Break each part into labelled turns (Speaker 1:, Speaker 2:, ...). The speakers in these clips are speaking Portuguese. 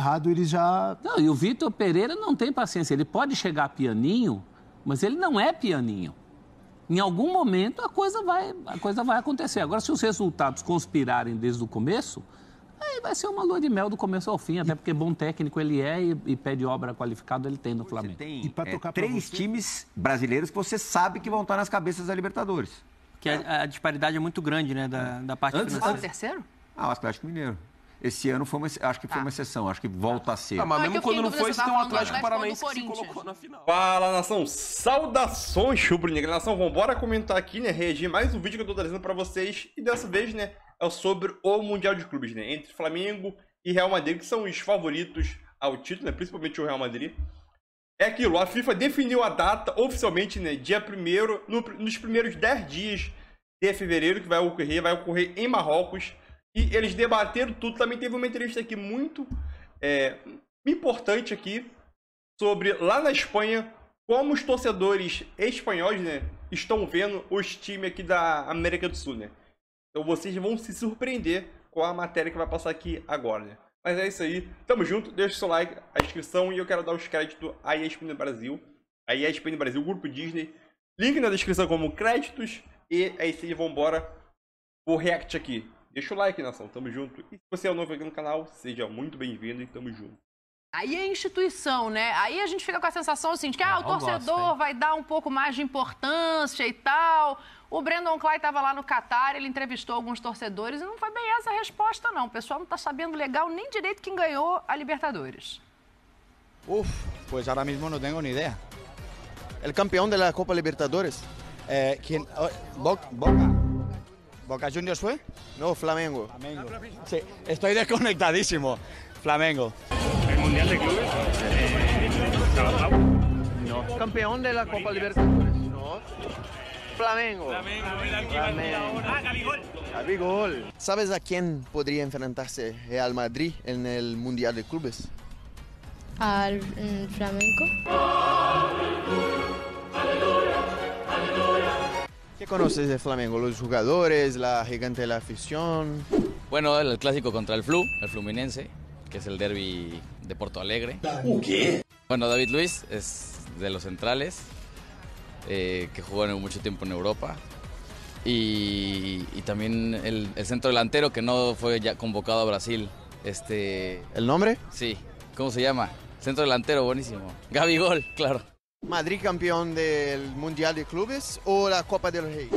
Speaker 1: errado, ele já...
Speaker 2: Não, e o Vitor Pereira não tem paciência. Ele pode chegar pianinho, mas ele não é pianinho. Em algum momento a coisa vai acontecer. Agora, se os resultados conspirarem desde o começo, aí vai ser uma lua de mel do começo ao fim, até porque bom técnico ele é e pé de obra qualificado ele tem no Flamengo.
Speaker 3: Você tem três times brasileiros que você sabe que vão estar nas cabeças da Libertadores.
Speaker 4: Que a disparidade é muito grande, né, da parte financeira.
Speaker 5: Qual o terceiro?
Speaker 3: O Atlético Mineiro. Esse ano acho que foi uma exceção, acho que volta a ser.
Speaker 6: Mas mesmo quando não foi, você tem um Atlético Paranaense que se colocou na final. Fala, nação! Saudações, rubro-negra! Nação, vambora comentar aqui, né? Reagir mais um vídeo que eu tô trazendo pra vocês. E dessa vez, né, é sobre o Mundial de Clubes, né? Entre Flamengo e Real Madrid, que são os favoritos ao título, né? Principalmente o Real Madrid. É aquilo, a FIFA definiu a data oficialmente, né? Dia 1º, nos primeiros 10 dias de fevereiro, que vai ocorrer em Marrocos. E eles debateram tudo. Também teve uma entrevista aqui muito importante aqui sobre, lá na Espanha, como os torcedores espanhóis, né, estão vendo os times aqui da América do Sul, né? Então vocês vão se surpreender com a matéria que vai passar aqui agora, né? Mas é isso aí. Tamo junto. Deixa o seu like, a inscrição e eu quero dar os créditos à ESPN Brasil. A ESPN Brasil, Grupo Disney. Link na descrição como créditos. E é isso aí, vambora o react aqui. Deixa o like, nação. Tamo junto. E se você é novo aqui no canal, seja muito bem-vindo e tamo junto.
Speaker 5: Aí é instituição, né? Aí a gente fica com a sensação assim de que o torcedor vai dar um pouco mais de importância e tal. O Brandon Klein estava lá no Catar, ele entrevistou alguns torcedores e não foi bem essa a resposta, não. O pessoal não está sabendo legal nem direito quem ganhou a Libertadores.
Speaker 7: Pues ahora mismo no tengo ni idea. El campeón de la Copa Libertadores, ¿quién? ¿Boca Juniors fue? No, Flamengo. Sí, estoy desconectadísimo. Flamengo.
Speaker 8: ¿El Mundial de Clubes?
Speaker 7: No. ¿Campeón de la Copa Libertadores? No. Flamengo.
Speaker 8: Gabigol.
Speaker 7: Gabigol. ¿Sabes a quién podría enfrentarse Real Madrid en el Mundial de Clubes?
Speaker 9: Al Flamenco.
Speaker 7: ¿Qué conoces de Flamengo? ¿Los jugadores, la gigante de la afición?
Speaker 10: Bueno, el clásico contra el Fluminense, que es el derbi de Porto Alegre.
Speaker 11: ¿Qué?
Speaker 10: Bueno, David Luiz es de los centrales, que jugó mucho tiempo en Europa. Y también el centro delantero que no fue ya convocado a Brasil.
Speaker 7: ¿El nombre?
Speaker 10: Sí, ¿cómo se llama? Centro delantero, buenísimo. Gabigol, claro.
Speaker 7: ¿Madrid campeón del Mundial de Clubes o la Copa del Rey?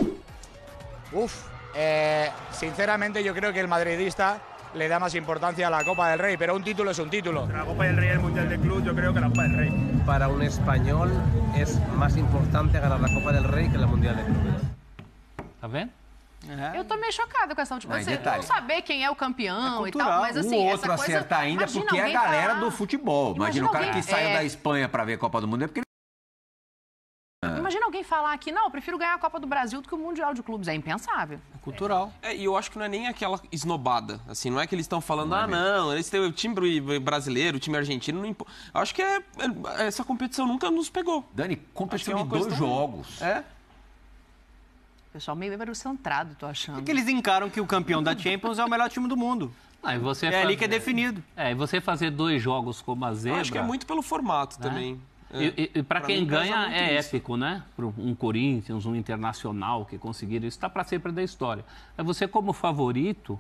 Speaker 12: Sinceramente yo creo que el madridista le da más importancia a la Copa del Rey, pero un título es un título.
Speaker 8: La Copa del Rey y el Mundial de Club, yo creo que la Copa del Rey.
Speaker 13: Para un español es más importante ganar la Copa del Rey que la Mundial de Clubes.
Speaker 2: Tá vendo?
Speaker 5: Eu tô meio chocada com essa última. Não saber quem é o campeão e tal, mas assim,
Speaker 3: o outro
Speaker 5: essa coisa...
Speaker 3: acertar ainda porque é a galera do futebol. Imagina o cara que saiu da Espanha para ver a Copa do Mundo, é porque
Speaker 5: Imagina alguém falar aqui, não, eu prefiro ganhar a Copa do Brasil do que o Mundial de Clubes. É impensável.
Speaker 6: É cultural. E eu acho que não é nem aquela esnobada, assim, não é que eles estão falando, não, eles têm o time brasileiro, o time argentino, não importa. Eu acho que essa competição nunca nos pegou.
Speaker 3: Dani, competição de 2 jogos.
Speaker 5: Pessoal meio eurocentrado, tô achando.
Speaker 4: Porque eles encaram que o campeão da Champions é o melhor time do mundo. Ali que é definido.
Speaker 2: E você fazer 2 jogos como a zebra...
Speaker 6: Acho que é muito pelo formato também.
Speaker 2: E para quem ganha é épico, né? Um Corinthians, um Internacional que conseguiram isso, está para sempre da história. É você como favorito,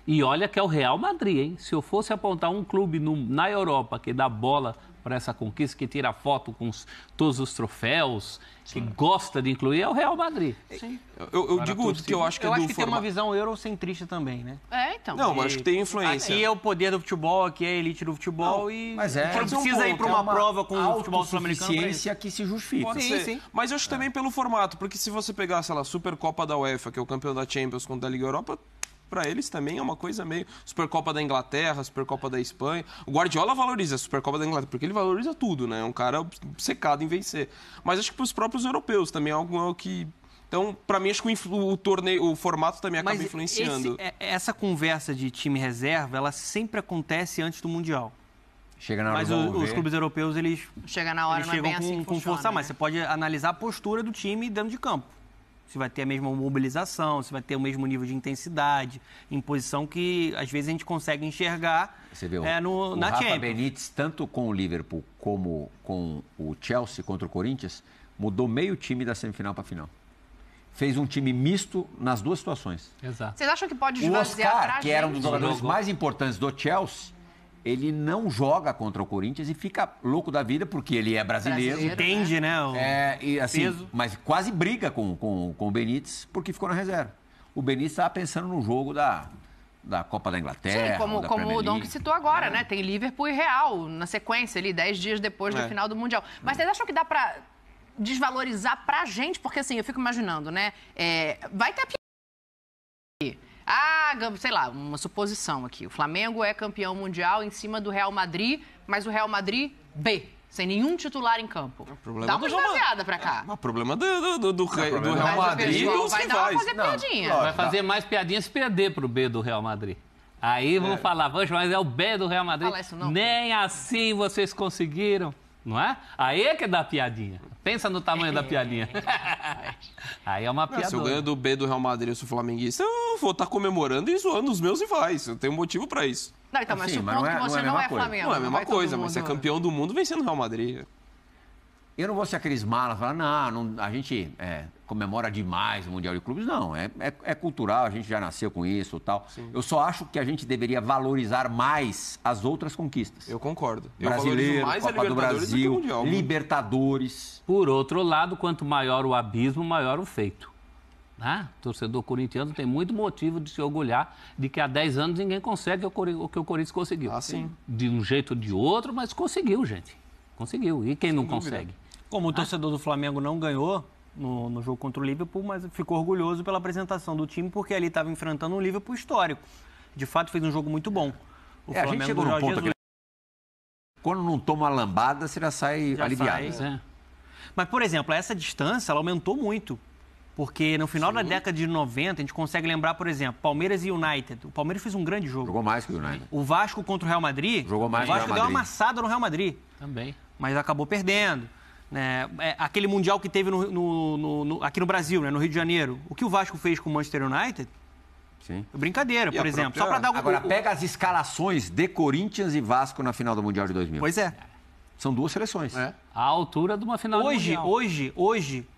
Speaker 2: e olha que é o Real Madrid, hein? Se eu fosse apontar um clube na Europa que dá bola para essa conquista, que tira foto com todos os troféus, que gosta de incluir, é o Real Madrid.
Speaker 6: Sim. Eu digo que eu acho que
Speaker 4: tem uma visão eurocentrista também, né?
Speaker 5: Então.
Speaker 6: Não, acho que tem influência.
Speaker 4: Aqui é o poder do futebol, aqui é a elite do futebol
Speaker 3: mas
Speaker 4: a gente não precisa ir para uma prova com o futebol sul-americano.
Speaker 3: Ciência que se justifica.
Speaker 6: Sim. Mas eu acho também pelo formato, porque se você pegar, sei lá, Supercopa da UEFA, que é o campeão da Champions contra a Liga Europa, para eles também é uma coisa meio... Supercopa da Inglaterra, Supercopa da Espanha. O Guardiola valoriza a Supercopa da Inglaterra, porque ele valoriza tudo, né? É um cara secado em vencer. Mas acho que para os próprios europeus também é algo que... Então, para mim, acho que o formato também acaba influenciando.
Speaker 4: Essa conversa de time reserva, ela sempre acontece antes do Mundial.
Speaker 3: Chega na hora
Speaker 4: mas os clubes europeus, eles
Speaker 5: chega na hora,
Speaker 4: eles
Speaker 5: não é bem
Speaker 4: chegam
Speaker 5: assim
Speaker 4: com força,
Speaker 5: né?
Speaker 4: mas você pode analisar a postura do time dentro de campo. se vai ter a mesma mobilização, se vai ter o mesmo nível de intensidade, imposição que às vezes a gente consegue enxergar na
Speaker 3: Rafa
Speaker 4: Champions.
Speaker 3: Benítez, tanto com o Liverpool como com o Chelsea contra o Corinthians, mudou meio time da semifinal para a final. Fez um time misto nas duas situações.
Speaker 2: Exato.
Speaker 5: Vocês acham que pode
Speaker 3: O
Speaker 5: esvaziar pra
Speaker 3: Oscar, que era um dos
Speaker 5: gente?
Speaker 3: jogadores mais importantes do Chelsea, ele não joga contra o Corinthians e fica louco da vida porque ele é brasileiro.
Speaker 4: Entende, né?
Speaker 3: E assim,
Speaker 4: peso.
Speaker 3: mas quase briga com o Benítez porque ficou na reserva. O Benítez estava pensando no jogo da Copa da Inglaterra.
Speaker 5: Sim, como o Dom que citou agora, né? Tem Liverpool e Real na sequência ali, 10 dias depois do final do Mundial. Mas vocês acham que dá pra desvalorizar pra gente? Porque assim, eu fico imaginando, né? Vai ter sei lá, uma suposição aqui. O Flamengo é campeão mundial em cima do Real Madrid, mas o Real Madrid B, sem nenhum titular em campo. Dá uma esvaziada pra cá.
Speaker 6: O problema do Real Madrid
Speaker 5: vai dar uma fazer piadinha.
Speaker 2: Vai fazer mais piadinha se perder pro B do Real Madrid. Aí vão falar, mas é o B do Real Madrid.
Speaker 5: Fala isso não.
Speaker 2: Nem assim vocês conseguiram. Não é? Aí é que dá piadinha. Pensa no tamanho da piadinha. Aí é uma piada.
Speaker 6: Se eu ganho do B do Real Madrid, eu sou flamenguista, eu vou estar comemorando e zoando os meus rivais. Eu tenho motivo pra isso.
Speaker 5: Não, então, mas supondo que você não é Flamengo.
Speaker 6: Não é a mesma coisa, mas você é campeão do mundo vencendo o Real Madrid.
Speaker 3: Eu não vou ser aqueles malas, falar, não, a gente comemora demais o Mundial de Clubes. Não, é cultural, a gente já nasceu com isso e tal. Sim. Eu só acho que a gente deveria valorizar mais as outras conquistas.
Speaker 6: Eu concordo.
Speaker 3: Brasileiro,
Speaker 6: mais
Speaker 3: Copa do Brasil,
Speaker 6: Mundial,
Speaker 3: Libertadores.
Speaker 2: Por outro lado, quanto maior o abismo, maior o feito. O torcedor corintiano tem muito motivo de se orgulhar de que há 10 anos ninguém consegue o que o Corinthians conseguiu.
Speaker 6: Sim.
Speaker 2: De um jeito ou de outro, mas conseguiu, gente. Conseguiu. E quem não consegue?
Speaker 4: Como o torcedor do Flamengo não ganhou no jogo contra o Liverpool, mas ficou orgulhoso pela apresentação do time, porque ali estava enfrentando um Liverpool histórico. De fato, fez um jogo muito bom. O
Speaker 3: Flamengo, a gente chegou num ponto aqui. Quando não toma uma lambada, você já sai aliviado.
Speaker 4: Mas, por exemplo, essa distância ela aumentou muito. Porque no final da década de 90, a gente consegue lembrar, por exemplo, Palmeiras e United. O Palmeiras fez um grande jogo.
Speaker 3: Jogou mais que o United.
Speaker 4: O Vasco contra o Real Madrid.
Speaker 3: Jogou mais que o Real Madrid.
Speaker 4: O Vasco deu uma amassada no Real Madrid.
Speaker 2: Também.
Speaker 4: Mas acabou perdendo. Aquele Mundial que teve aqui no Brasil, no Rio de Janeiro. O que o Vasco fez com o Manchester United?
Speaker 3: Sim.
Speaker 4: Brincadeira, por exemplo. Só para dar
Speaker 3: Agora, pega as escalações de Corinthians e Vasco na final do Mundial de 2000.
Speaker 4: Pois é.
Speaker 3: São duas seleções.
Speaker 2: A altura de uma final do Mundial.
Speaker 4: Hoje,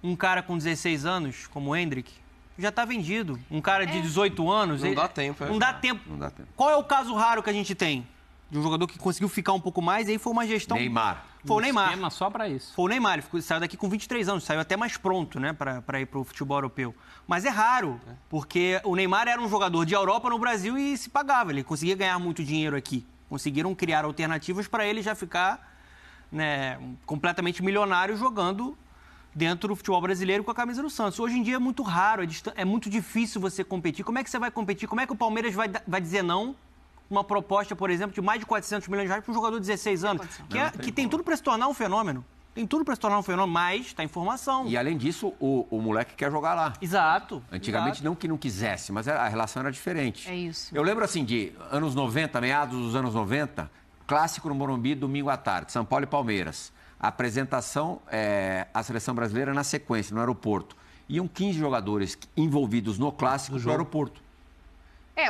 Speaker 4: um cara com 16 anos, como o Hendrick, já está vendido. Um cara de 18 anos...
Speaker 6: Não dá tempo.
Speaker 4: Não dá tempo. Qual é o caso raro que a gente tem? De um jogador que conseguiu ficar um pouco mais, e aí foi uma gestão...
Speaker 3: Neymar.
Speaker 4: Foi o Neymar.
Speaker 2: Esquema só para isso.
Speaker 4: Foi o Neymar, ele saiu daqui com 23 anos, saiu até mais pronto, né, para ir para o futebol europeu. Mas é raro, porque o Neymar era um jogador de Europa no Brasil e se pagava, ele conseguia ganhar muito dinheiro aqui. Conseguiram criar alternativas para ele já ficar completamente milionário jogando dentro do futebol brasileiro com a camisa do Santos. Hoje em dia é muito raro, é muito difícil você competir. Como é que você vai competir? Como é que o Palmeiras vai dizer não? Uma proposta, por exemplo, de mais de 400 milhões de reais para um jogador de 16 anos, que tem tudo para se tornar um fenômeno. Tem tudo para se tornar um fenômeno, mas está em formação.
Speaker 3: E, além disso, o moleque quer jogar lá.
Speaker 4: Exato.
Speaker 3: Antigamente, não que não quisesse, mas a relação era diferente.
Speaker 5: É isso.
Speaker 3: Eu lembro, assim, de anos 90, meados dos anos 90, clássico no Morumbi, domingo à tarde, São Paulo e Palmeiras. A apresentação, a seleção brasileira na sequência, no aeroporto. Iam 15 jogadores envolvidos no clássico do aeroporto.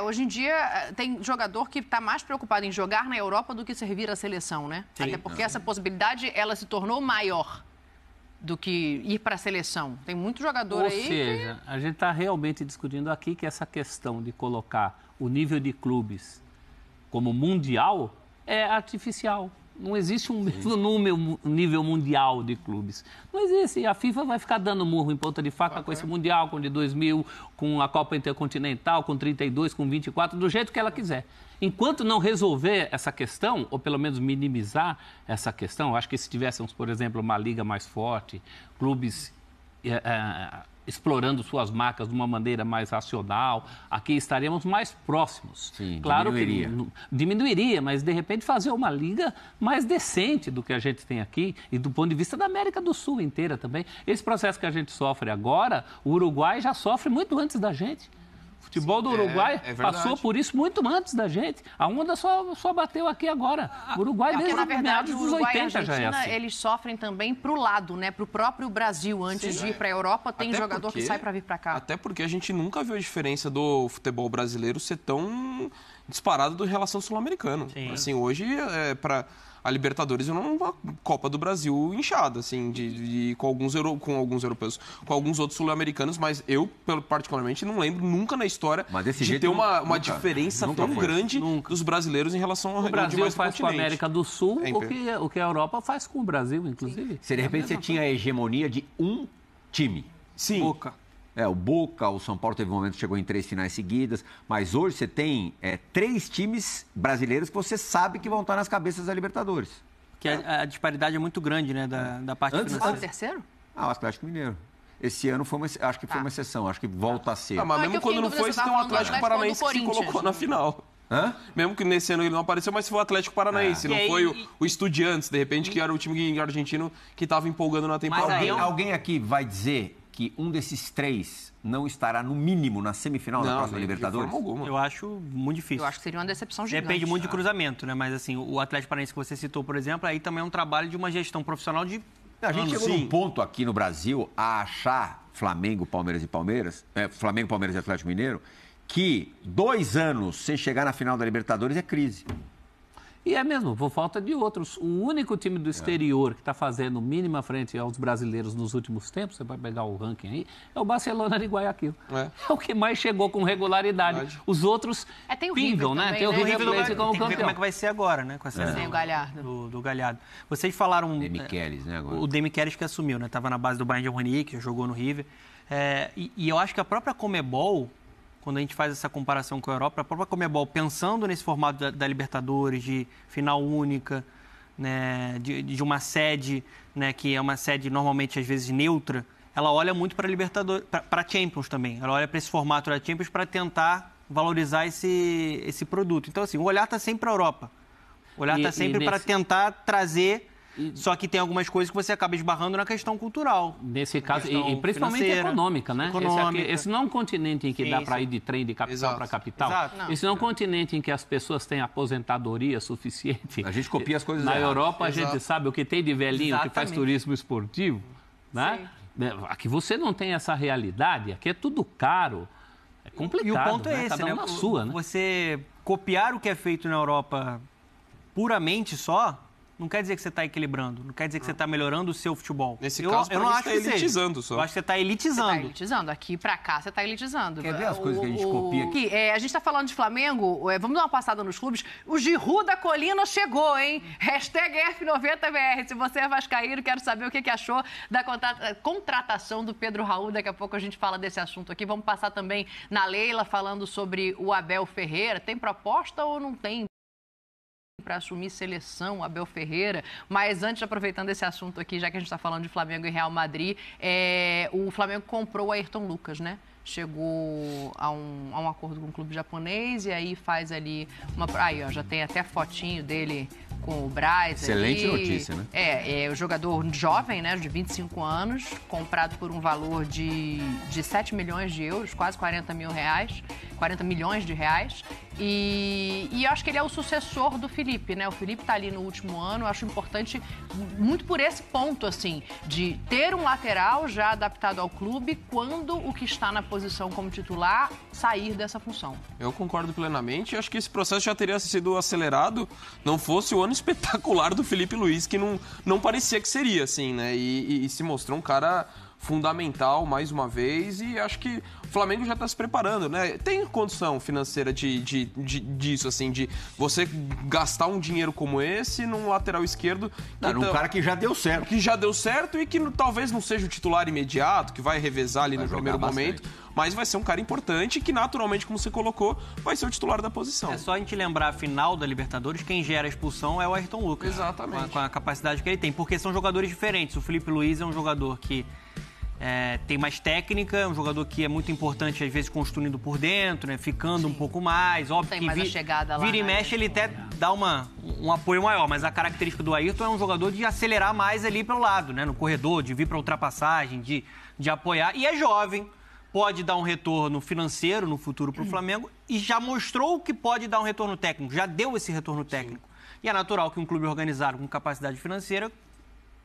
Speaker 5: Hoje em dia tem jogador que está mais preocupado em jogar na Europa do que servir a seleção, né? Sim. Até porque essa possibilidade, ela se tornou maior do que ir para a seleção. Tem muito jogador aí.
Speaker 2: Ou seja, a gente está realmente discutindo aqui que essa questão de colocar o nível de clubes como mundial é artificial. Não existe um nível mundial de clubes. Não existe. A FIFA vai ficar dando murro em ponta de faca com esse Mundial, com o de 2000, com a Copa Intercontinental, com 32, com 24, do jeito que ela quiser. Enquanto não resolver essa questão, ou pelo menos minimizar essa questão, eu acho que se tivéssemos, por exemplo, uma liga mais forte, clubes explorando suas marcas de uma maneira mais racional, aqui estaríamos mais próximos.
Speaker 3: Sim,
Speaker 2: claro
Speaker 3: diminuiria.
Speaker 2: que diminuiria, mas de repente fazer uma liga mais decente do que a gente tem aqui e do ponto de vista da América do Sul inteira também. Esse processo que a gente sofre agora, o Uruguai já sofre muito antes da gente. O futebol do Uruguai passou por isso muito antes da gente. A onda só bateu aqui agora. O Uruguai desde
Speaker 5: na verdade,
Speaker 2: meados dos 80 já é assim.
Speaker 5: Eles sofrem também pro lado, né? Pro próprio Brasil. Antes de ir pra Europa, tem jogador que sai pra vir pra cá.
Speaker 6: Até porque a gente nunca viu a diferença do futebol brasileiro ser tão disparado do relação sul-americano. Assim, hoje, para a Libertadores é uma Copa do Brasil inchada, assim, com alguns europeus, com alguns outros sul-americanos, mas eu, particularmente, não lembro nunca na história de ter uma diferença tão grande dos brasileiros em relação ao
Speaker 2: O Brasil faz com a América do Sul o que a Europa faz com o Brasil, inclusive.
Speaker 3: Se de repente você tinha a hegemonia de um time.
Speaker 6: Sim.
Speaker 3: Boca. O Boca, o São Paulo teve um momento que chegou em 3 finais seguidas, mas hoje você tem 3 times brasileiros que você sabe que vão estar nas cabeças da Libertadores.
Speaker 4: Que a disparidade é muito grande, né, da parte financeira.
Speaker 5: O terceiro?
Speaker 3: O Atlético Mineiro. Esse ano acho que foi uma exceção, acho que volta a ser.
Speaker 6: Mas mesmo quando não foi, você tem um Atlético Paranaense que se colocou na final. Mesmo que nesse ano ele não apareceu, mas foi o Atlético Paranaense, não foi o Estudiantes, de repente, que era o time argentino que estava empolgando na temporada.
Speaker 3: Alguém aqui vai dizer que um desses 3 não estará, no mínimo, na semifinal da próxima Libertadores?
Speaker 4: Eu acho muito difícil.
Speaker 5: Eu acho que seria uma decepção gigante.
Speaker 4: Depende muito de cruzamento, né? Mas, assim, o Atlético Paranaense que você citou, por exemplo, aí também é um trabalho de uma gestão profissional de
Speaker 3: A gente chegou num ponto aqui no Brasil a achar Flamengo, Palmeiras e Atlético Mineiro, que 2 anos sem chegar na final da Libertadores é crise.
Speaker 2: E é mesmo, por falta de outros. O único time do exterior que está fazendo mínima frente aos brasileiros nos últimos tempos, você vai pegar o ranking aí, é o Barcelona de Guayaquil. É o que mais chegou com regularidade. Os outros pingam, né? Tem o River Plate como campeão. Tem que ver
Speaker 4: como é que vai ser agora, né? Com essa
Speaker 5: Sem o Galhardo.
Speaker 4: Do Galhardo. Vocês falaram...
Speaker 3: Demichelis, né? Agora.
Speaker 4: O Demichelis que assumiu, né? Estava na base do Bayern de Munique, jogou no River. E eu acho que a própria Conmebol, quando a gente faz essa comparação com a Europa, a própria Conmebol, pensando nesse formato da Libertadores, de final única, né, de uma sede, né, que é uma sede normalmente, às vezes, neutra, ela olha muito para a Libertadores, para a Champions também. Ela olha para esse formato da Champions para tentar valorizar esse produto. Então, assim, o olhar está sempre para a Europa. O olhar está sempre para tentar trazer... Só que tem algumas coisas que você acaba esbarrando na questão cultural.
Speaker 2: Nesse caso, e principalmente econômica, né? Esse não é um continente em que dá para ir de trem de capital para capital. Esse não é um continente em que as pessoas têm aposentadoria suficiente.
Speaker 3: A gente copia as coisas
Speaker 2: na Europa, a gente sabe o que tem de velhinho que faz turismo esportivo. Né? Aqui você não tem essa realidade, aqui é tudo caro. É complicado.
Speaker 4: E o ponto é esse,
Speaker 2: cada um na sua, né?
Speaker 4: Você copiar o que é feito na Europa puramente só... Não quer dizer que você está equilibrando, não quer dizer que você está melhorando o seu futebol.
Speaker 6: Nesse caso, eu não acho que você está elitizando só.
Speaker 4: Eu acho que você está elitizando.
Speaker 5: Você está elitizando. Aqui para cá, você está elitizando.
Speaker 3: Quer ver as coisas que a gente copia aqui?
Speaker 5: A gente está falando de Flamengo, vamos dar uma passada nos clubes. O Giroud da Colina chegou, hein? #F90BR. Se você é vascaíno, quero saber o que achou da contratação do Pedro Raul. Daqui a pouco a gente fala desse assunto aqui. Vamos passar também na Leila, falando sobre o Abel Ferreira. Tem proposta ou não tem para assumir seleção, Abel Ferreira? Mas antes, aproveitando esse assunto aqui, já que a gente está falando de Flamengo e Real Madrid, o Flamengo comprou o Ayrton Lucas, né? Chegou a um acordo com o clube japonês e aí faz ali uma... Aí, ó, já tem até fotinho dele com o Braz.
Speaker 3: Excelente notícia, né?
Speaker 5: É o jogador jovem, né, de 25 anos, comprado por um valor de 7 milhões de euros, quase 40 milhões de reais. E eu acho que ele é o sucessor do Felipe, né? O Felipe está ali no último ano, eu acho importante muito por esse ponto, assim, de ter um lateral já adaptado ao clube quando o que está na posição como titular sair dessa função.
Speaker 6: Eu concordo plenamente, acho que esse processo já teria sido acelerado, não fosse o ano espetacular do Felipe Luiz, que não parecia que seria, assim, né? E se mostrou um cara fundamental, mais uma vez, e acho que o Flamengo já está se preparando, né? Tem condição financeira disso, assim, de você gastar um dinheiro como esse num lateral esquerdo.
Speaker 3: Um cara que já deu certo.
Speaker 6: Que já deu certo e que talvez não seja o titular imediato, que vai revezar ali no primeiro momento, mas vai ser um cara importante que, naturalmente, como você colocou, vai ser o titular da posição.
Speaker 4: É só a gente lembrar a final da Libertadores, quem gera a expulsão é o Ayrton Lucas.
Speaker 6: Exatamente.
Speaker 4: Com a capacidade que ele tem, porque são jogadores diferentes. O Felipe Luiz é um jogador que tem mais técnica, é um jogador que é muito importante, às vezes, construindo por dentro, né? Ficando um pouco mais. Óbvio
Speaker 5: tem
Speaker 4: que
Speaker 5: mais a chegada lá,
Speaker 4: vira e mexe, ele até dá um apoio maior, mas a característica do Ayrton é um jogador de acelerar mais ali pelo lado, né? No corredor, de vir para ultrapassagem, de apoiar. E é jovem, pode dar um retorno financeiro no futuro para o Flamengo e já mostrou que pode dar um retorno técnico, já deu esse retorno técnico. E é natural que um clube organizado com capacidade financeira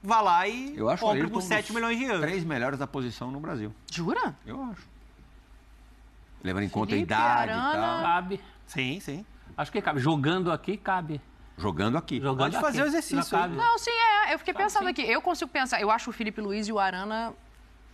Speaker 4: vá lá e compre por 7 milhões de euros.
Speaker 3: 3 melhores da posição no Brasil.
Speaker 5: Jura?
Speaker 3: Eu acho. Levando em conta a idade e tal.
Speaker 2: Cabe.
Speaker 4: Sim, sim.
Speaker 2: Acho que cabe. Jogando aqui, cabe.
Speaker 3: Jogando aqui.
Speaker 2: Jogando
Speaker 4: Pode fazer o exercício.
Speaker 5: Não, sim, eu fiquei pensando aqui. Eu consigo pensar. Eu acho o Felipe Luiz e o Arana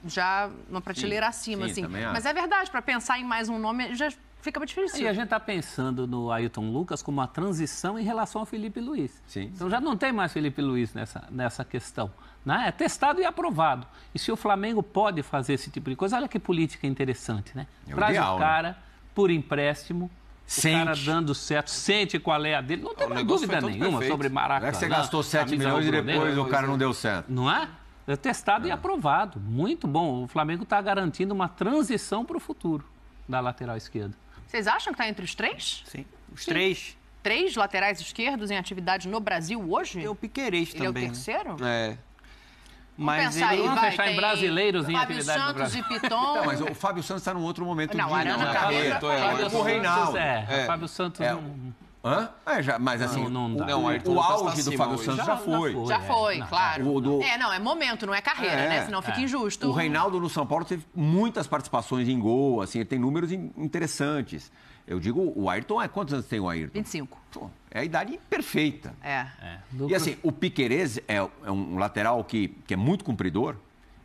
Speaker 5: já uma prateleira acima, assim. Mas é verdade, para pensar em mais um nome já fica muito difícil.
Speaker 2: E a gente está pensando no Ayrton Lucas como uma transição em relação ao Felipe Luiz.
Speaker 3: Sim.
Speaker 2: Então já não tem mais Felipe Luiz nessa questão. Né? É testado e aprovado. E se o Flamengo pode fazer esse tipo de coisa, olha que política interessante, né? Traz
Speaker 3: ideal,
Speaker 2: o cara por empréstimo.
Speaker 3: Sente.
Speaker 2: O cara dando certo, sente qual é a dele. Não tem mais dúvida nenhuma sobre Maracanã.
Speaker 3: É que você gastou 7 milhões e depois o cara não deu certo.
Speaker 2: Não é? É testado e aprovado. Muito bom. O Flamengo está garantindo uma transição para o futuro da lateral esquerda.
Speaker 5: Vocês acham que está entre os 3?
Speaker 4: Sim. Os 3.
Speaker 5: 3 laterais esquerdos em atividade no Brasil hoje?
Speaker 4: Eu Piquerez também.
Speaker 5: Ele é o terceiro?
Speaker 3: É.
Speaker 2: Mas vamos fechar em brasileiros em atividade no Brasil.
Speaker 5: Fábio Santos e Piton.
Speaker 3: Não, mas o Fábio Santos está num outro momento.
Speaker 5: Não, Arana carreira.
Speaker 3: O Reinaldo.
Speaker 2: Fábio Santos
Speaker 3: Hã? Mas assim, o auge do Fábio Santos já foi.
Speaker 5: Já foi, claro. É momento, não é carreira, né? Senão fica injusto.
Speaker 3: O Reinaldo no São Paulo teve muitas participações em gol, assim, ele tem números interessantes. Eu digo, o Ayrton, quantos anos tem o Ayrton?
Speaker 5: 25.
Speaker 3: É a idade perfeita. E assim, o Piquerez é um lateral que é muito cumpridor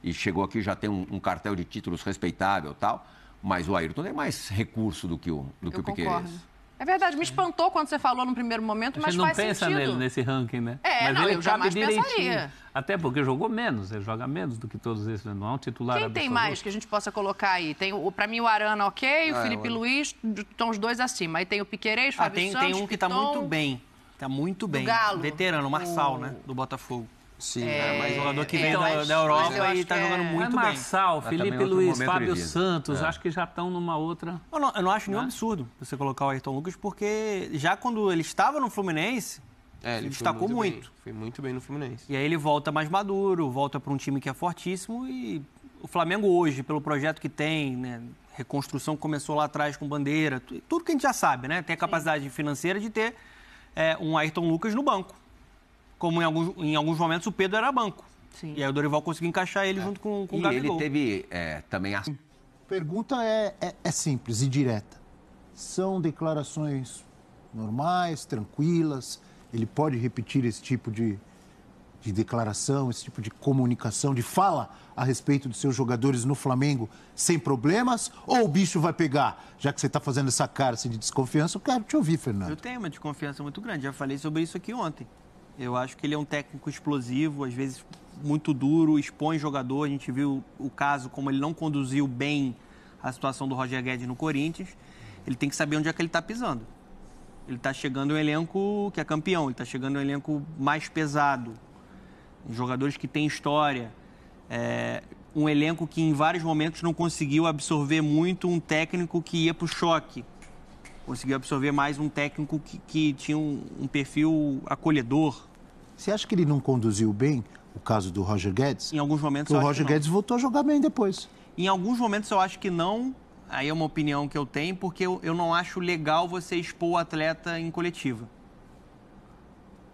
Speaker 3: e chegou aqui já tem um cartel de títulos respeitável e tal, mas o Ayrton tem mais recurso do que o Piquerez.
Speaker 5: É verdade, me espantou quando você falou no primeiro momento, mas faz sentido.
Speaker 2: A gente não pensa nele nesse ranking, né?
Speaker 5: Mas ele
Speaker 2: eu
Speaker 5: jamais pensaria.
Speaker 2: Até porque jogou menos, ele joga menos do que todos esses, não é um titular
Speaker 5: absoluto. Quem tem mais que a gente possa colocar aí? Tem, para mim, o Arana, ok, o Felipe Luiz, estão os dois acima. Aí tem o Piquerez, Fábio Santos,
Speaker 4: tem um que está muito bem. Está muito bem.
Speaker 5: Galo.
Speaker 4: Veterano, o Marçal, né? Do Botafogo.
Speaker 3: Sim,
Speaker 4: mas jogador que veio da Europa e está jogando muito bem.
Speaker 2: Marçal, Felipe Luiz, Fábio Santos, acho que já estão numa outra...
Speaker 4: Eu não acho nenhum absurdo você colocar o Ayrton Lucas, porque já quando ele estava no Fluminense, ele destacou muito.
Speaker 6: Foi muito bem no Fluminense.
Speaker 4: E aí ele volta mais maduro, volta para um time que é fortíssimo e o Flamengo hoje, pelo projeto que tem, né, reconstrução que começou lá atrás com Bandeira, tudo que a gente já sabe, né? Tem a capacidade financeira de ter um Ayrton Lucas no banco. Como em alguns momentos o Pedro era banco.
Speaker 5: Sim.
Speaker 4: E aí o Dorival conseguiu encaixar ele junto com o Gabigol.
Speaker 3: E ele teve também... A
Speaker 1: pergunta é simples e direta. São declarações normais, tranquilas? Ele pode repetir esse tipo de declaração, esse tipo de comunicação, de fala a respeito dos seus jogadores no Flamengo sem problemas? Ou o bicho vai pegar? Já que você está fazendo essa cara assim, de desconfiança, eu quero te ouvir, Fernando.
Speaker 4: Eu tenho uma desconfiança muito grande. Já falei sobre isso aqui ontem. Eu acho que ele é um técnico explosivo, às vezes muito duro, expõe jogador. A gente viu o caso como ele não conduziu bem a situação do Roger Guedes no Corinthians. Ele tem que saber onde é que ele está pisando. Ele está chegando em um elenco que é campeão, ele está chegando em um elenco mais pesado. Jogadores que têm história. Um elenco que em vários momentos não conseguiu absorver muito um técnico que ia para o choque. Conseguiu absorver mais um técnico que tinha um perfil acolhedor.
Speaker 1: Você acha que ele não conduziu bem o caso do Roger Guedes?
Speaker 4: Em alguns momentos
Speaker 1: eu acho que não. O Roger Guedes voltou a jogar bem depois.
Speaker 4: Em alguns momentos eu acho que não. Aí é uma opinião que eu tenho, porque eu não acho legal você expor o atleta em coletiva.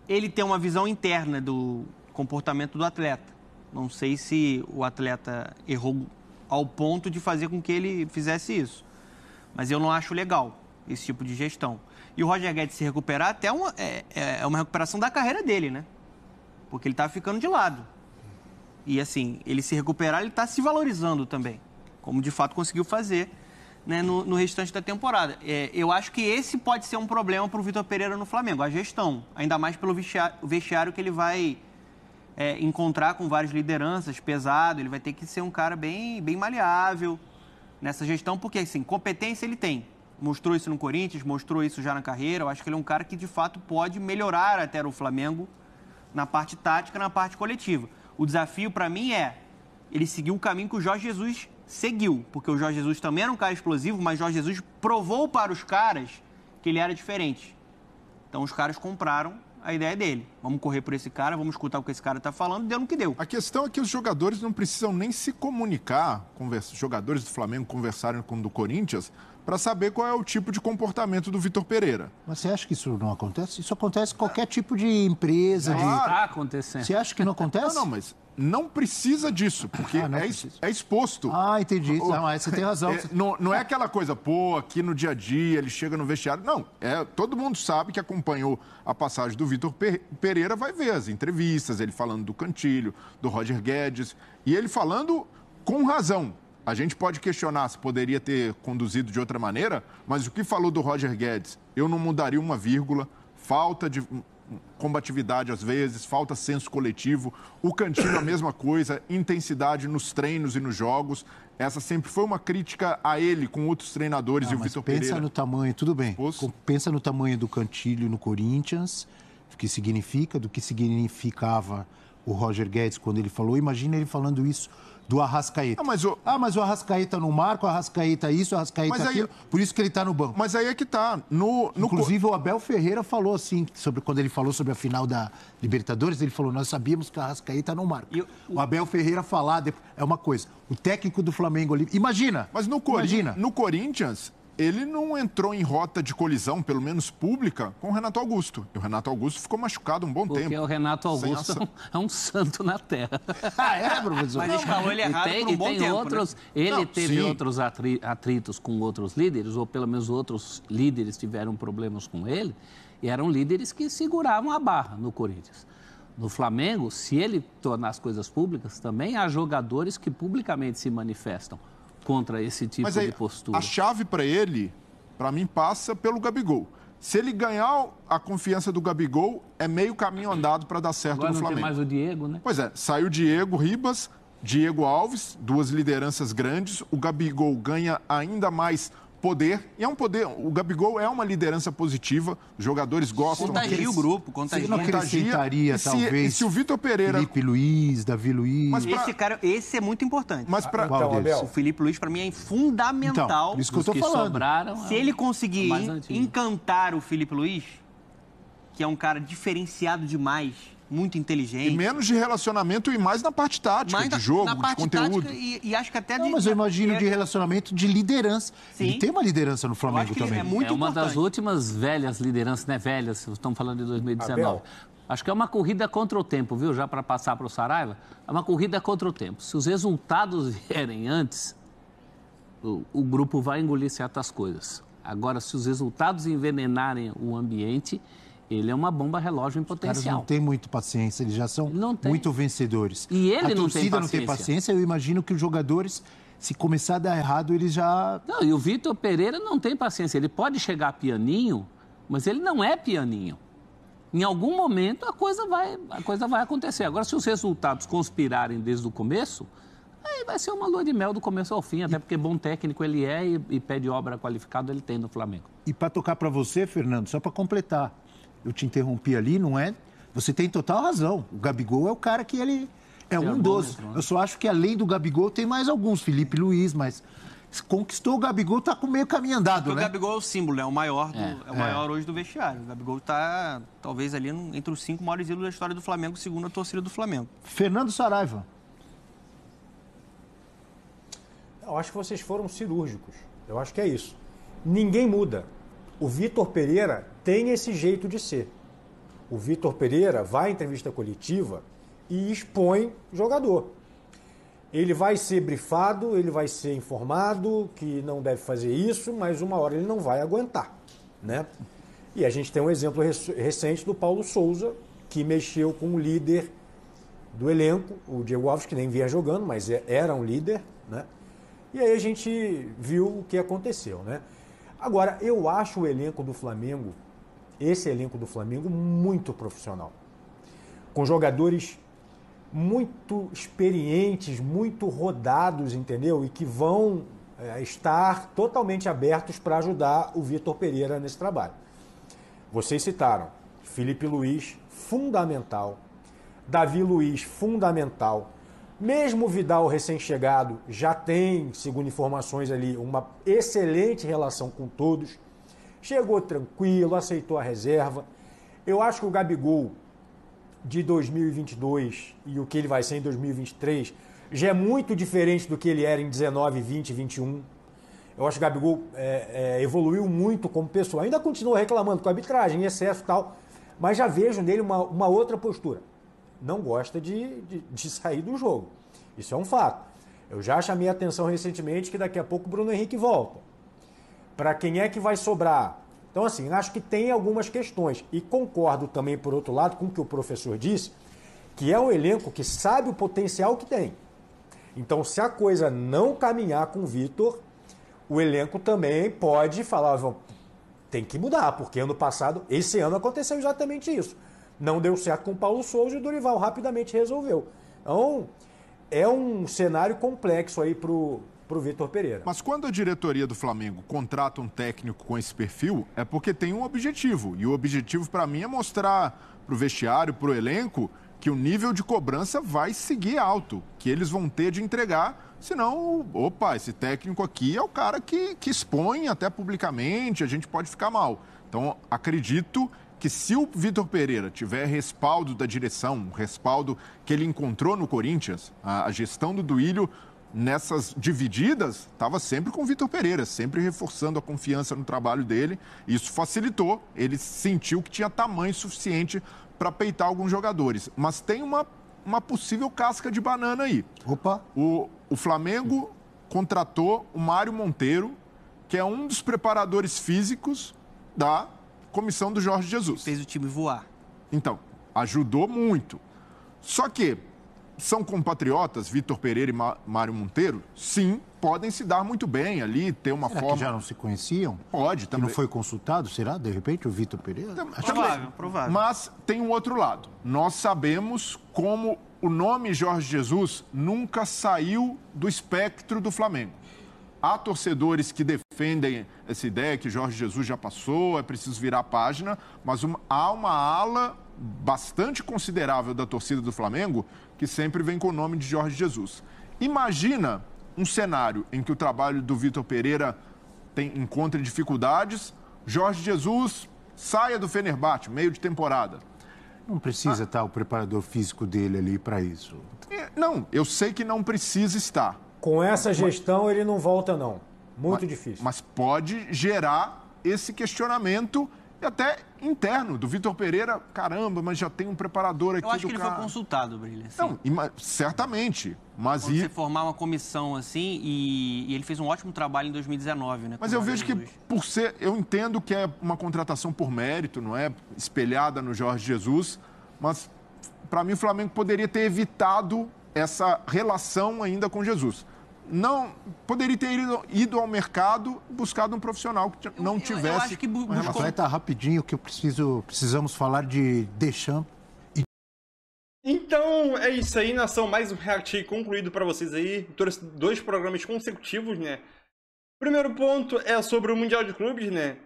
Speaker 4: Ele tem uma visão interna do comportamento do atleta. Não sei se o atleta errou ao ponto de fazer com que ele fizesse isso. Mas eu não acho legal esse tipo de gestão. E o Roger Guedes se recuperar até é uma recuperação da carreira dele, né? Porque ele está ficando de lado. E assim, ele se recuperar, ele está se valorizando também, como de fato conseguiu fazer, né, no restante da temporada. Eu acho que esse pode ser um problema para o Vitor Pereira no Flamengo, a gestão. Ainda mais pelo vestiário que ele vai encontrar com várias lideranças, pesado. Ele vai ter que ser um cara bem maleável nessa gestão, porque assim, competência ele tem. Mostrou isso no Corinthians, mostrou isso já na carreira. Eu acho que ele é um cara que, de fato, pode melhorar até o Flamengo na parte tática, na parte coletiva. O desafio, para mim, ele seguir o caminho que o Jorge Jesus seguiu. Porque o Jorge Jesus também era um cara explosivo, mas o Jorge Jesus provou para os caras que ele era diferente. Então, os caras compraram a ideia é dele. Vamos correr por esse cara, vamos escutar o que esse cara está falando, deu no que deu.
Speaker 11: A questão é que os jogadores não precisam nem se comunicar, jogadores do Flamengo conversarem com o do Corinthians, para saber qual é o tipo de comportamento do Vitor Pereira.
Speaker 1: Mas você acha que isso não acontece? Isso acontece em qualquer tipo de empresa.
Speaker 2: Está acontecendo.
Speaker 1: Você acha que não acontece?
Speaker 11: Não, mas não precisa disso, porque é exposto.
Speaker 1: Ah, entendi. Mas você tem razão.
Speaker 11: Não é aquela coisa, aqui no dia a dia ele chega no vestiário. Não, todo mundo sabe que acompanhou a passagem do Vitor Pereira, vai ver as entrevistas, ele falando do Cantilho, do Roger Guedes, e ele falando com razão. A gente pode questionar se poderia ter conduzido de outra maneira, mas o que falou do Roger Guedes, eu não mudaria uma vírgula, falta de combatividade às vezes, falta senso coletivo. O Cantilho a mesma coisa, intensidade nos treinos e nos jogos. Essa sempre foi uma crítica a ele com outros treinadores e o Vitor Pereira.
Speaker 1: Pensa no tamanho, tudo bem. Pensa no tamanho do Cantilho no Corinthians, do que significava o Roger Guedes quando ele falou. Imagina ele falando isso do Arrascaeta. Mas o Arrascaeta não marca, o Arrascaeta isso, o Arrascaeta aquilo, por isso que ele está no banco.
Speaker 11: Mas aí é que está.
Speaker 1: Inclusive, o Abel Ferreira falou assim, quando ele falou sobre a final da Libertadores, ele falou, nós sabíamos que o Arrascaeta não marca. O Abel Ferreira falar é uma coisa. O técnico do Flamengo ali... Imagina!
Speaker 11: Mas no Corinthians... Ele não entrou em rota de colisão, pelo menos pública, com o Renato Augusto. E o Renato Augusto ficou machucado um bom tempo.
Speaker 2: Porque o Renato Augusto é um santo na terra.
Speaker 1: Professor?
Speaker 4: Mas escalou ele errado por um bom tempo,
Speaker 2: outros, né? Ele teve outros atritos com outros líderes, ou pelo menos outros líderes tiveram problemas com ele, e eram líderes que seguravam a barra no Corinthians. No Flamengo, se ele tornar as coisas públicas, também há jogadores que publicamente se manifestam contra esse tipo de postura.
Speaker 11: A chave para ele, para mim, passa pelo Gabigol. Se ele ganhar a confiança do Gabigol, é meio caminho andado para dar certo no Flamengo.
Speaker 2: Agora não tem mais o Diego, né?
Speaker 11: Pois é, saiu Diego Ribas, Diego Alves, duas lideranças grandes. O Gabigol ganha ainda mais poder, e é um poder, o Gabigol é uma liderança positiva, os jogadores gostam.
Speaker 4: Contagia o grupo, contagia.
Speaker 1: Não acrescentaria, talvez,
Speaker 11: se o Vitor Pereira...
Speaker 1: Felipe Luiz, Davi Luiz...
Speaker 4: Esse é muito importante.
Speaker 11: Mas
Speaker 4: o Felipe Luiz, para mim, é fundamental.
Speaker 1: Então, isso que eu tô falando.
Speaker 4: Se ele conseguir encantar o Felipe Luiz, que é um cara diferenciado demais, muito inteligente.
Speaker 11: E menos de relacionamento e mais na parte tática, de jogo, de conteúdo.
Speaker 4: E acho que até
Speaker 1: mas eu imagino de relacionamento de liderança.
Speaker 4: Sim.
Speaker 1: Ele tem uma liderança no Flamengo também.
Speaker 4: É muito
Speaker 2: uma
Speaker 4: importante.
Speaker 2: das últimas velhas lideranças, né? Velhas, estamos falando de 2019. Acho que é uma corrida contra o tempo, viu? Já para passar para o Saraiva, é uma corrida contra o tempo. Se os resultados vierem antes, o grupo vai engolir certas coisas. Agora, se os resultados envenenarem o ambiente, ele é uma bomba relógio em potencial.
Speaker 1: Os caras não têm muito paciência, eles já são muito vencedores.
Speaker 2: E ele não tem paciência.
Speaker 1: A torcida não tem paciência, eu imagino que os jogadores, se começar a dar errado, eles já...
Speaker 2: Não, e o Vitor Pereira não tem paciência. Ele pode chegar pianinho, mas ele não é pianinho. Em algum momento a coisa vai acontecer. Agora, se os resultados conspirarem desde o começo, aí vai ser uma lua de mel do começo ao fim, até porque bom técnico ele é e pé de obra qualificado ele tem no Flamengo.
Speaker 1: E para tocar para você, Fernando, só para completar, eu te interrompi ali, não é? Você tem total razão. O Gabigol é o cara que ele é um dos. Eu só acho que além do Gabigol tem mais alguns. Felipe Luiz, mas conquistou o Gabigol, tá com meio caminho andado, né?
Speaker 4: O Gabigol é o símbolo, é o maior, maior hoje do vestiário. O Gabigol tá talvez ali entre os 5 maiores ídolos da história do Flamengo, segundo a torcida do Flamengo.
Speaker 1: Fernando Saraiva.
Speaker 14: Eu acho que vocês foram cirúrgicos. Eu acho que é isso. Ninguém muda. O Vitor Pereira tem esse jeito de ser. O Vitor Pereira vai à entrevista coletiva e expõe o jogador. Ele vai ser brifado, ele vai ser informado que não deve fazer isso, mas uma hora ele não vai aguentar, né? E a gente tem um exemplo recente do Paulo Souza, que mexeu com o líder do elenco, o Diego Alves, que nem vinha jogando, mas era um líder, né? E aí a gente viu o que aconteceu, né? Agora, eu acho o elenco do Flamengo, esse elenco do Flamengo, muito profissional. Com jogadores muito experientes, muito rodados, entendeu? E que vão estar totalmente abertos para ajudar o Vitor Pereira nesse trabalho. Vocês citaram Felipe Luiz, fundamental. Davi Luiz, fundamental. Mesmo o Vidal, recém-chegado, já tem, segundo informações ali, uma excelente relação com todos. Chegou tranquilo, aceitou a reserva. Eu acho que o Gabigol de 2022 e o que ele vai ser em 2023 já é muito diferente do que ele era em 19, 20, 21. Eu acho que o Gabigol evoluiu muito como pessoa. Ainda continua reclamando com a arbitragem, excesso e tal, mas já vejo nele uma outra postura. Não gosta de sair do jogo. Isso é um fato. Eu já chamei a atenção recentemente que daqui a pouco o Bruno Henrique volta. Para quem é que vai sobrar? Então, assim, acho que tem algumas questões. E concordo também, por outro lado, com o que o professor disse, que é um elenco que sabe o potencial que tem. Então, se a coisa não caminhar com o Vitor, o elenco também pode falar, tem que mudar, porque ano passado, esse ano aconteceu exatamente isso. Não deu certo com o Paulo Souza e o Dorival rapidamente resolveu. Então, é um cenário complexo aí pro Vitor Pereira.
Speaker 11: Mas quando a diretoria do Flamengo contrata um técnico com esse perfil, é porque tem um objetivo. E o objetivo, para mim, é mostrar pro vestiário, pro elenco, que o nível de cobrança vai seguir alto, que eles vão ter de entregar, senão, opa, esse técnico aqui é o cara que expõe até publicamente, a gente pode ficar mal. Então, acredito que se o Vitor Pereira tiver respaldo da direção, respaldo que ele encontrou no Corinthians, a gestão do Duílio nessas divididas estava sempre com o Vitor Pereira, sempre reforçando a confiança no trabalho dele. Isso facilitou, ele sentiu que tinha tamanho suficiente para peitar alguns jogadores. Mas tem uma possível casca de banana aí.
Speaker 1: Opa!
Speaker 11: O Flamengo contratou o Mário Monteiro, que é um dos preparadores físicos da comissão do Jorge Jesus.
Speaker 4: Fez o time voar.
Speaker 11: Então, ajudou muito. Só que são compatriotas, Vitor Pereira e Mário Monteiro? Sim, podem se dar muito bem ali, ter uma
Speaker 1: será
Speaker 11: forma...
Speaker 1: que já não se conheciam?
Speaker 11: Pode também.
Speaker 1: Que não foi consultado, será, de repente, o Vitor Pereira?
Speaker 4: Provável.
Speaker 11: Mas tem um outro lado. Nós sabemos como o nome Jorge Jesus nunca saiu do espectro do Flamengo. Há torcedores que defendem essa ideia que Jorge Jesus já passou, é preciso virar a página, mas há uma ala bastante considerável da torcida do Flamengo que sempre vem com o nome de Jorge Jesus. Imagina um cenário em que o trabalho do Vitor Pereira encontre dificuldades, Jorge Jesus saia do Fenerbahçe, meio de temporada.
Speaker 1: Não precisa estar o preparador físico dele ali para isso.
Speaker 11: Não, eu sei que não precisa estar.
Speaker 14: Com essa gestão ele não volta, não. Muito difícil.
Speaker 11: Mas pode gerar esse questionamento até interno do Vitor Pereira. Caramba, mas já tem um preparador aqui do cara.
Speaker 4: Eu acho que ele foi consultado, Brilha.
Speaker 11: Não, certamente. Mas
Speaker 4: você formar uma comissão assim, e ele fez um ótimo trabalho em 2019, né?
Speaker 11: Mas eu vejo que por ser... Eu entendo que é uma contratação por mérito, não é? Espelhada no Jorge Jesus. Mas, para mim, o Flamengo poderia ter evitado essa relação ainda com Jesus. Não, poderia ter ido ao mercado buscado um profissional que não tivesse... Eu
Speaker 4: acho que
Speaker 1: Atleta, rapidinho, que precisamos falar de Deschamps.
Speaker 6: Então, é isso aí, nação. Mais um react concluído para vocês aí. Trouxe 2 programas consecutivos, né? Primeiro ponto é sobre o Mundial de Clubes, né?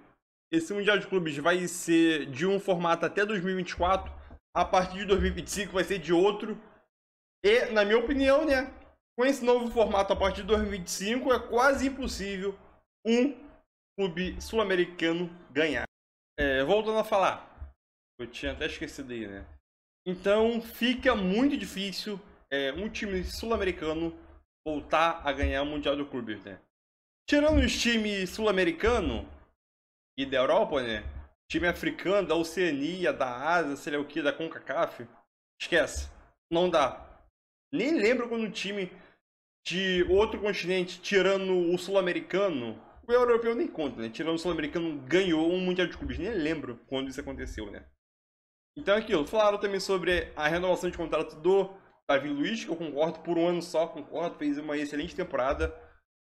Speaker 6: Esse Mundial de Clubes vai ser de um formato até 2024. A partir de 2025 vai ser de outro. E, na minha opinião, né? Com esse novo formato a partir de 2025, é quase impossível um clube sul-americano ganhar. Voltando a falar, eu tinha até esquecido aí, né? Então fica muito difícil um time sul-americano voltar a ganhar o Mundial de Clubes, né? Tirando os times sul-americanos e da Europa, né? Time africano, da Oceania, da Ásia, sei lá o que, da CONCACAF, esquece, não dá. Nem lembro quando o time de outro continente, tirando o sul-americano, o europeu nem conta, né? Tirando o sul-americano, ganhou um Mundial de Clubes. Nem lembro quando isso aconteceu, né? Então é aquilo. Falaram também sobre a renovação de contrato do Davi Luiz, que eu concordo, por um ano só, concordo. Fez uma excelente temporada.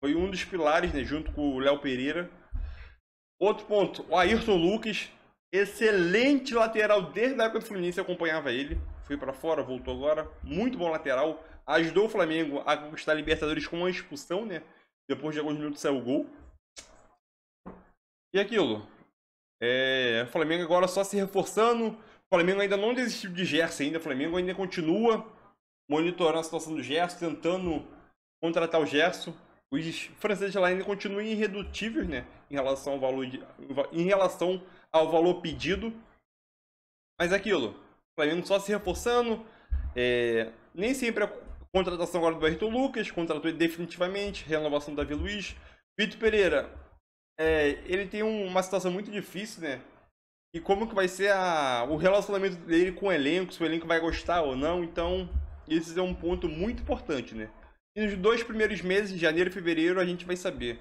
Speaker 6: Foi um dos pilares, né? Junto com o Léo Pereira. Outro ponto, o Ayrton Lucas. Excelente lateral desde a época do Fluminense, eu acompanhava ele. Foi pra fora, voltou agora. Muito bom lateral. Ajudou o Flamengo a conquistar a Libertadores com uma expulsão, né? Depois de alguns minutos saiu o gol. E aquilo. O Flamengo agora só se reforçando. O Flamengo ainda não desistiu de Gerson ainda. O Flamengo ainda continua monitorando a situação do Gerson, tentando contratar o Gerson. Os franceses lá ainda continuam irredutíveis, né? Em relação ao valor pedido. Mas é aquilo, o Flamengo só se reforçando, nem sempre a contratação agora do Ayrton Lucas, contratou ele definitivamente, renovação do Davi Luiz. Vitor Pereira, ele tem uma situação muito difícil, né? E como que vai ser o relacionamento dele com o elenco, se o elenco vai gostar ou não, então esse é um ponto muito importante, né? E nos 2 primeiros meses, de janeiro e fevereiro, a gente vai saber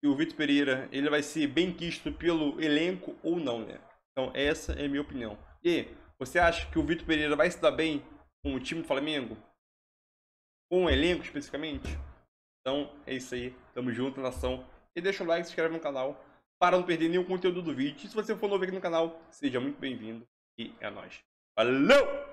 Speaker 6: se o Vitor Pereira ele vai ser bem quisto pelo elenco ou não, né? Então essa é a minha opinião. E você acha que o Vitor Pereira vai se dar bem com o time do Flamengo? Com o elenco especificamente? Então é isso aí, tamo junto, nação. E deixa o like, se inscreve no canal para não perder nenhum conteúdo do vídeo. E se você for novo aqui no canal, seja muito bem-vindo e é nóis. Falou!